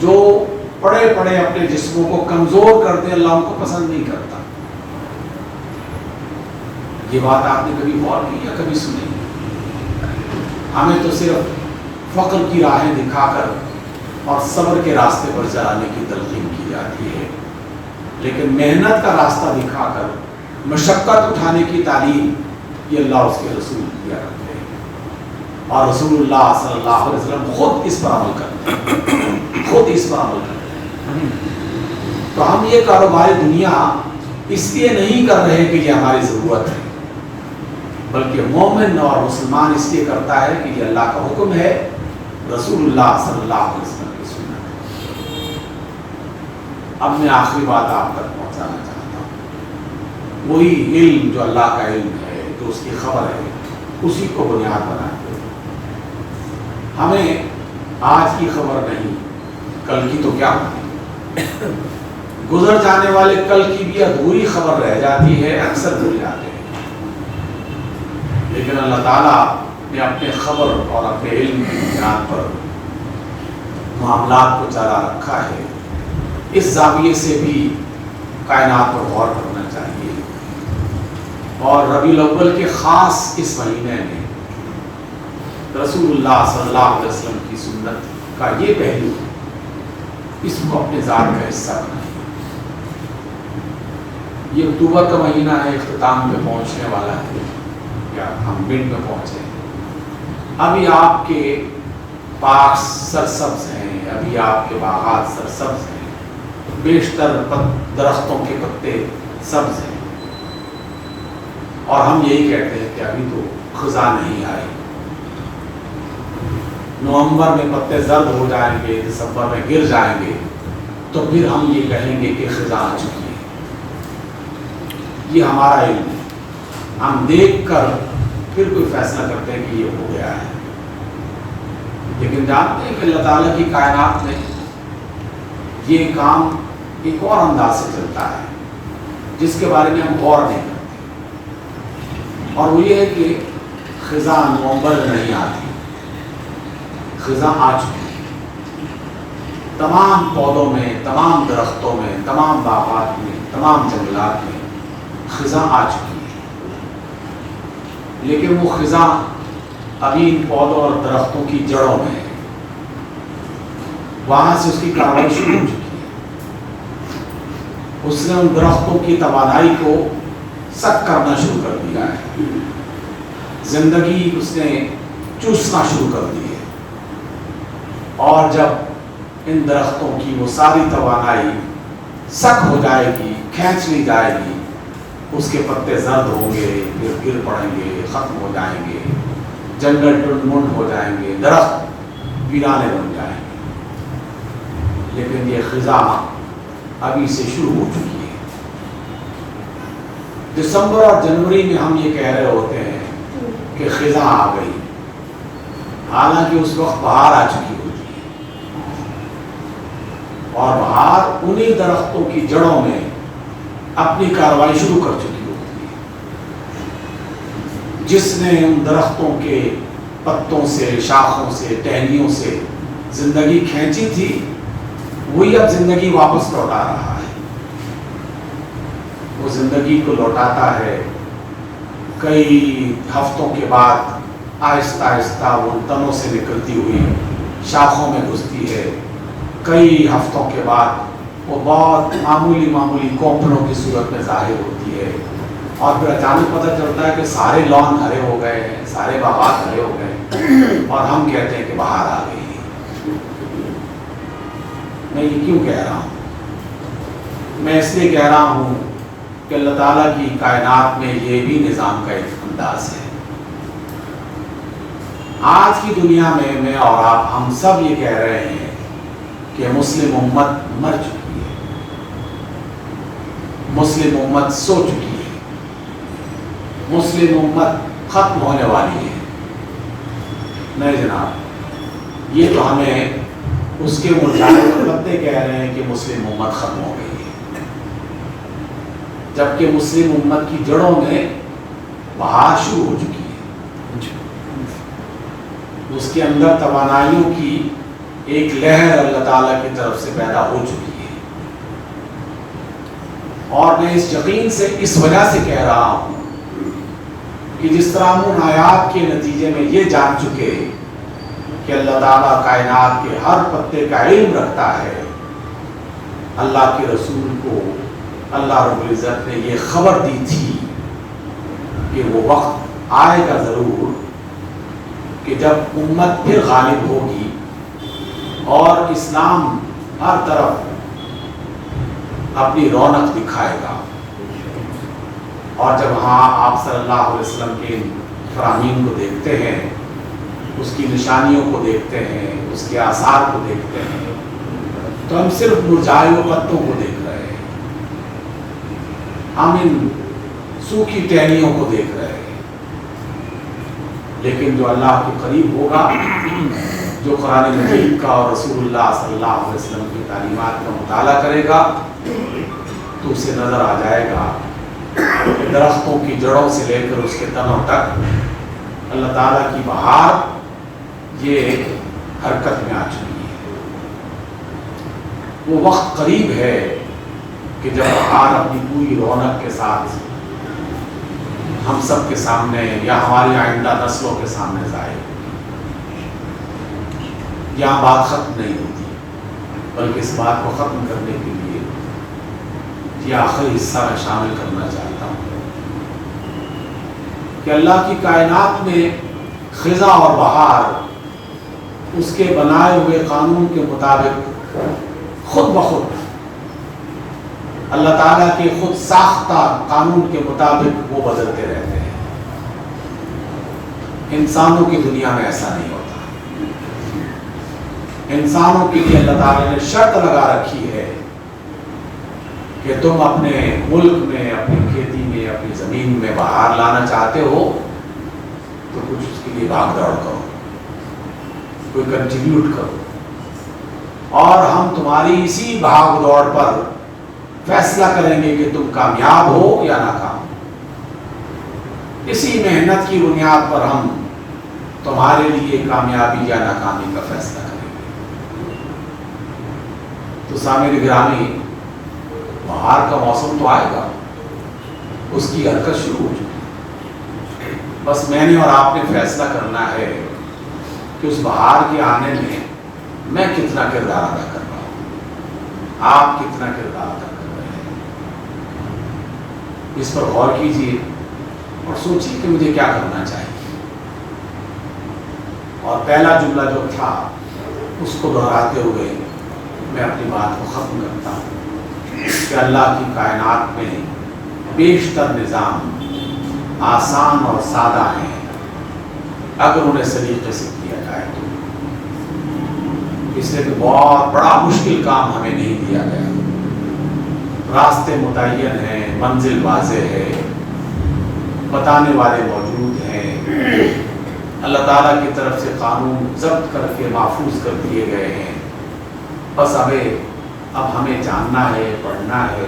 جو پڑے پڑے اپنے جسموں کو کمزور کر دیں، اللہ ان کو پسند نہیں کرتا۔ یہ بات آپ نے کبھی غور کی یا کبھی سنی؟ ہمیں تو صرف فقر کی راہیں دکھا کر اور صبر کے راستے پر چلانے کی تلقین کی جاتی ہے، لیکن محنت کا راستہ دکھا کر مشقت اٹھانے کی تعلیم یہ اللہ اس کے رسول دیا کرتے ہیں، اور رسول اللہ صلی اللہ علیہ وسلم خود اس پر عمل کرتے ہیں، خود اس پر عمل کرتے ہیں۔ تو ہم یہ کاروبار دنیا اس لیے نہیں کر رہے کہ یہ ہماری ضرورت ہے، بلکہ مومن اور مسلمان اس لیے کرتا ہے کہ یہ اللہ کا حکم ہے، رسول اللہ صلی اللہ علیہ وسلم کی سنت ہے۔ اب میں آخری بات آپ تک پہنچانا چاہتا ہوں، وہی علم جو اللہ کا علم ہے، جو اس کی خبر ہے، اسی کو بنیاد بنا کے ہمیں آج کی خبر نہیں، کل کی تو کیا ہوتی، گزر جانے والے کل کی بھی ادھوری خبر رہ جاتی ہے، اکثر بھول جاتے ہیں، لیکن اللہ تعالیٰ نے اپنے خبر اور اپنے علم کی بنیاد پر معاملات کو چلا رکھا ہے۔ اس زاویے سے بھی کائنات پر غور کرنا چاہیے، اور ربیع الاول کے خاص اس مہینے میں رسول اللہ صلی اللہ علیہ وسلم کی سنت کا یہ پہلو، اس کو اپنے ذات کا حصہ بنائیں۔ یہ اکتوبر کا مہینہ ہے، اختتام میں پہنچنے والا ہے، یا ہم مڈ میں پہنچے ہیں۔ ابھی آپ کے پاک سرسبز ہیں، ابھی آپ کے باغات سرسبز ہیں، بیشتر درختوں کے پتے سبز ہیں، اور ہم یہی کہتے ہیں کہ ابھی تو خزاں نہیں آئی۔ نومبر میں پتے زرد ہو جائیں گے، دسمبر میں گر جائیں گے، تو پھر ہم یہ کہیں گے کہ خزاں آ چکی ہے۔ یہ ہمارا علم ہے، ہم دیکھ کر پھر کوئی فیصلہ کرتے ہیں کہ یہ ہو گیا ہے، لیکن جانتے ہیں کہ اللہ تعالیٰ کی کائنات میں یہ کام ایک اور انداز سے چلتا ہے جس کے بارے میں ہم غور نہیں کرتے، اور وہ یہ ہے کہ خزاں نومبر میں نہیں آتی، خزاں آ چکی ہے۔ تمام پودوں میں، تمام درختوں میں، تمام باغات میں، تمام جنگلات میں خزاں آ چکی ہے، لیکن وہ خزاں ابھی ان پودوں اور درختوں کی جڑوں میں ہے، وہاں سے اس کی کارروائی شروع ہو چکی ہے۔ اس نے ان درختوں کی توانائی کو سک کرنا شروع کر دیا ہے، زندگی اس نے چوسنا شروع کر دی ہے، اور جب ان درختوں کی وہ ساری توانائی سک ہو جائے گی، کھینچ لی جائے گی، اس کے پتے زرد ہوں گے، پھر گر پڑیں گے، ختم ہو جائیں گے، جنگل ٹنڈ منڈ ہو جائیں گے، درخت ویرانے بن جائیں گے، لیکن یہ خزاں ابھی سے شروع ہو چکی ہے۔ دسمبر اور جنوری میں ہم یہ کہہ رہے ہوتے ہیں کہ خزاں آ گئی، حالانکہ اس وقت بہار آ چکی ہوتی ہے، اور بہار انہی درختوں کی جڑوں میں اپنی کارروائی شروع کر چکی ہوتی ہے۔ جس نے ان درختوں کے پتوں سے، شاخوں سے، ٹہنیوں سے زندگی کھینچی تھی، وہی اب زندگی واپس لوٹا رہا ہے۔ وہ زندگی کو لوٹاتا ہے، کئی ہفتوں کے بعد آہستہ آہستہ وہ تنوں سے نکلتی ہوئی شاخوں میں گھستی ہے، کئی ہفتوں کے بعد وہ بہت معمولی کوپلوں کی صورت میں ظاہر ہوتی ہے، اور پھر اچانک پتہ چلتا ہے کہ سارے لان ہرے ہو گئے ہیں، سارے باغات ہرے ہو گئے، اور ہم کہتے ہیں کہ بہار آ گئی۔ میں یہ کیوں کہہ رہا ہوں؟ میں اس لیے کہہ رہا ہوں کہ اللہ تعالیٰ کی کائنات میں یہ بھی نظام کا ایک انداز ہے۔ آج کی دنیا میں اور آپ ہم سب یہ کہہ رہے ہیں کہ مسلم امت مر چکی ہے، مسلم امت سو چکی ہے، مسلم امت ختم ہونے والی ہے۔ نہیں جناب، یہ تو ہمیں اس کے مرجھائے پتے کہہ رہے ہیں کہ مسلم امت ختم ہو گئی ہے، جبکہ مسلم امت کی جڑوں میں بہار شروع ہو چکی ہے، اس کے اندر توانائیوں کی ایک لہر اللہ تعالیٰ کی طرف سے پیدا ہو چکی ہے، اور میں اس یقین سے اس وجہ سے کہہ رہا ہوں کہ جس طرح ہم ان آیات کے نتیجے میں یہ جان چکے کہ اللہ تعالیٰ کائنات کے ہر پتے کا علم رکھتا ہے، اللہ کے رسول کو اللہ رب العزت نے یہ خبر دی تھی کہ وہ وقت آئے گا ضرور کہ جب امت پھر غالب ہوگی اور اسلام ہر طرف اپنی رونق دکھائے گا۔ اور جب ہاں آپ صلی اللہ علیہ وسلم کے فرامین کو دیکھتے ہیں، اس کی نشانیوں کو دیکھتے ہیں، اس کے آثار کو دیکھتے ہیں، تو ہم صرف مرجھائے ہوئے پتوں کو دیکھ رہے ہیں، ہم ان سوکھی ٹہنیوں کو دیکھ رہے ہیں۔ لیکن جو اللہ کے قریب ہوگا، جو قرآن مجید کا اور رسول اللہ صلی اللہ علیہ وسلم کی تعلیمات کا مطالعہ کرے گا، تو اسے نظر آ جائے گا کہ درختوں کی جڑوں سے لے کر اس کے تنوں تک اللہ تعالیٰ کی بہار یہ حرکت میں آ چکی ہے۔ وہ وقت قریب ہے کہ جب بہار اپنی پوری رونق کے ساتھ ہم سب کے سامنے یا ہماری آئندہ نسلوں کے سامنے ظاہر ہوگی۔ یہاں بات ختم نہیں ہوتی، بلکہ اس بات کو ختم کرنے کے لیے یہ آخری حصہ میں شامل کرنا چاہتا ہوں کہ اللہ کی کائنات میں خزاں اور بہار اس کے بنائے ہوئے قانون کے مطابق خود بخود اللہ تعالیٰ کے خود ساختہ قانون کے مطابق وہ بدلتے رہتے ہیں۔ انسانوں کی دنیا میں ایسا نہیں ہوتا۔ انسانوں کے لیے اللہ تعالیٰ نے شرط لگا رکھی ہے کہ تم اپنے ملک میں، اپنی کھیتی میں، اپنی زمین میں بہار لانا چاہتے ہو تو کچھ اس کے لیے بھاگ دوڑ کرو، کوئی کنٹریبیوٹ کرو، اور ہم تمہاری اسی بھاگ دوڑ پر فیصلہ کریں گے کہ تم کامیاب ہو یا ناکام۔ اسی محنت کی بنیاد پر ہم تمہارے لیے کامیابی یا ناکامی کا فیصلہ کریں گے۔ تو سامعین گرامی، بہار کا موسم تو آئے گا، اس کی حرکت شروع ہو چکی ہے۔ بس میں نے اور آپ نے فیصلہ کرنا ہے کہ اس بہار کے آنے میں کتنا کردار ادا کر رہا ہوں، آپ کتنا کردار ادا کر رہے ہیں۔ اس پر غور کیجیے اور سوچیے کہ مجھے کیا کرنا چاہیے۔ اور پہلا جملہ جو تھا اس کو دہراتے ہوئے میں اپنی بات کو ختم کرتا ہوں کہ اللہ کی کائنات میں بیشتر نظام آسان اور سادہ ہیں اگر انہیں سلیقے سے کیا جائے تو، اس لیے کہ بہت بڑا مشکل کام ہمیں نہیں دیا گیا۔ راستے متعین ہیں، منزل واضح ہے، بتانے والے موجود ہیں، اللہ تعالیٰ کی طرف سے قانون ضبط کر کے محفوظ کر دیے گئے ہیں۔ بس اب ہمیں جاننا ہے، پڑھنا ہے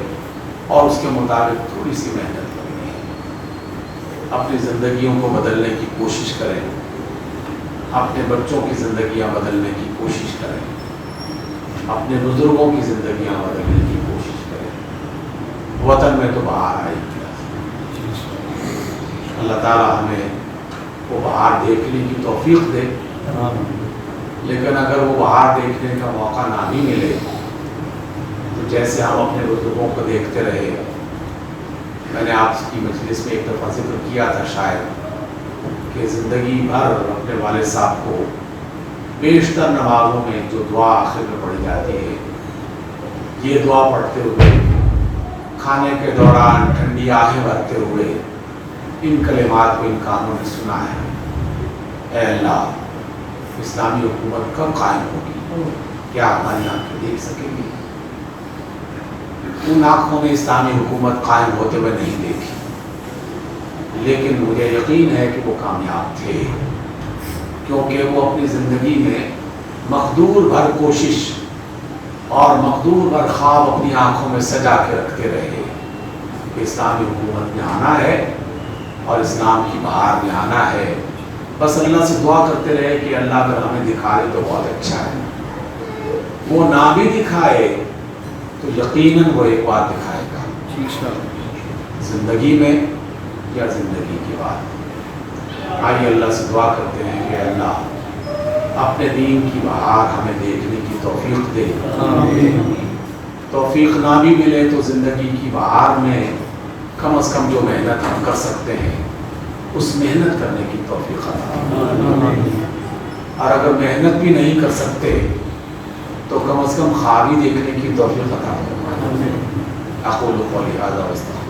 اور اس کے مطابق تھوڑی سی محنت کرنی ہے۔ اپنی زندگیوں کو بدلنے کی کوشش کریں، اپنے بچوں کی زندگیاں بدلنے کی کوشش کریں، اپنے بزرگوں کی زندگیاں بدلنے کی کوشش کریں۔ وطن میں تو بہار آئی گیا، اللہ تعالیٰ ہمیں وہ بہار دیکھنے کی توفیق دے۔ لیکن اگر وہ بہار دیکھنے کا موقع نہ بھی ملے تو جیسے ہم اپنے بزرگوں کو دیکھتے رہے، میں نے آپ کی مجلس میں ایک دفعہ ذکر کیا تھا شاید کہ زندگی بھر اپنے والد صاحب کو بیشتر نمازوں میں جو دعا آخر میں پڑھی جاتی ہے، یہ دعا پڑھتے ہوئے کھانے کے دوران ٹھنڈی آہیں بھرتے ہوئے ان کلمات کو ان کانوں نے سنا ہے: اے اللہ، اسلامی حکومت کب قائم ہوگی؟ کیا ہماری آنکھیں دیکھ سکیں گی؟ ان آنکھوں نے اسلامی حکومت قائم ہوتے ہوئے نہیں دیکھی، لیکن مجھے یقین ہے کہ وہ کامیاب تھے، کیونکہ وہ اپنی زندگی میں مقدور بھر کوشش اور مقدور بھر خواب اپنی آنکھوں میں سجا کے رکھتے رہے کہ اسلامی حکومت میں آنا ہے اور اسلام کی بہار میں آنا ہے۔ بس اللہ سے دعا کرتے رہے کہ اللہ اگر ہمیں دکھا دے تو بہت اچھا ہے، وہ نہ بھی دکھائے تو یقیناً وہ ایک بات دکھائے گا، زندگی میں یا زندگی کے بعد۔ آئیے اللہ سے دعا کرتے ہیں کہ اللہ اپنے دین کی بہار ہمیں دیکھنے کی توفیق دے۔ توفیق نہ بھی ملے تو زندگی کی بہار میں کم از کم جو محنت ہم کر سکتے ہیں اس محنت کرنے کی توفیق عطا، اور اگر محنت بھی نہیں کر سکتے تو کم از کم خواب ہی دیکھنے کی توفیق عطا۔ اقول قولی ھذا واستغفر